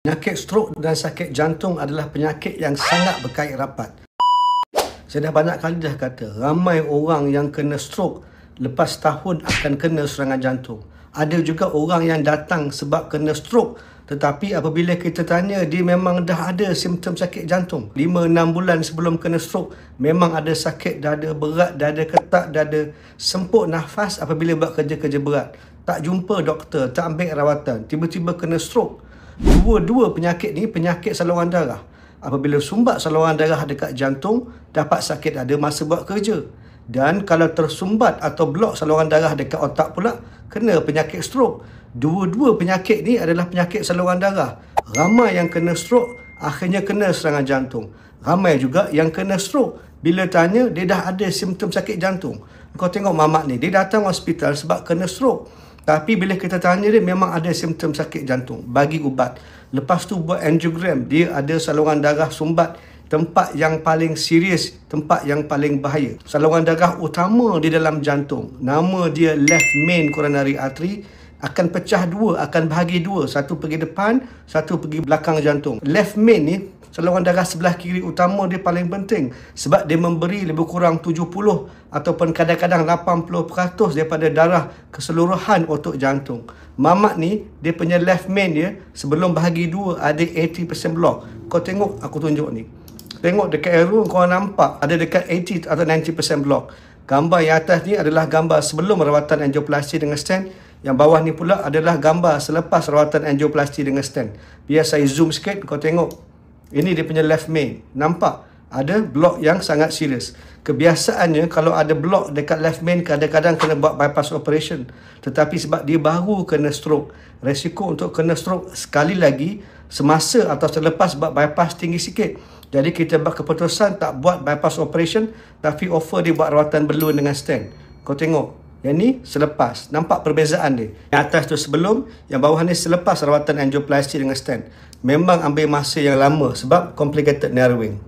Penyakit strok dan sakit jantung adalah penyakit yang sangat berkait rapat. Saya dah banyak kali dah kata, ramai orang yang kena strok lepas tahun akan kena serangan jantung. Ada juga orang yang datang sebab kena strok, tetapi apabila kita tanya, dia memang dah ada simptom sakit jantung. 5-6 bulan sebelum kena strok, memang ada sakit dada berat, dada ketak, dada semput nafas apabila buat kerja-kerja berat. Tak jumpa doktor, tak ambil rawatan, tiba-tiba kena strok. Dua-dua penyakit ni penyakit saluran darah. Apabila sumbat saluran darah dekat jantung, dapat sakit dada masa buat kerja. Dan kalau tersumbat atau blok saluran darah dekat otak pula, kena penyakit strok. Dua-dua penyakit ni adalah penyakit saluran darah. Ramai yang kena strok, akhirnya kena serangan jantung. Ramai juga yang kena strok, bila tanya, dia dah ada simptom sakit jantung. Kau tengok mamak ni, dia datang hospital sebab kena strok. Tapi bila kita tanya dia, memang ada simptom sakit jantung. Bagi ubat. Lepas tu buat angiogram, dia ada saluran darah sumbat. Tempat yang paling serius, tempat yang paling bahaya. Saluran darah utama di dalam jantung, nama dia left main coronary artery, akan pecah dua, akan bahagi dua. Satu pergi depan, satu pergi belakang jantung. Left main ni, saluran darah sebelah kiri utama dia paling penting. Sebab dia memberi lebih kurang 70 ataupun kadang-kadang 80% daripada darah keseluruhan otot jantung. Mamak ni, dia punya left main dia, sebelum bahagi dua ada 80% block. Kau tengok, aku tunjuk ni. Tengok dekat arrow, kau nampak ada dekat 80 atau 90% block. Gambar yang atas ni adalah gambar sebelum rawatan angioplasti dengan stent. Yang bawah ni pula adalah gambar selepas rawatan angioplasti dengan stent. Biar saya zoom sikit, kau tengok. Ini dia punya left main. Nampak? Ada blok yang sangat serius. Kebiasaannya kalau ada blok dekat left main, kadang-kadang kena buat bypass operation. Tetapi sebab dia baru kena stroke, resiko untuk kena stroke sekali lagi semasa atau selepas buat bypass tinggi sikit. Jadi kita buat keputusan tak buat bypass operation, tapi offer dia buat rawatan balloon dengan stent. Kau tengok. Yang ni selepas. Nampak perbezaan dia? Yang atas tu sebelum, yang bawah ni selepas rawatan angioplasti dengan stent. Memang ambil masa yang lama sebab complicated narrowing.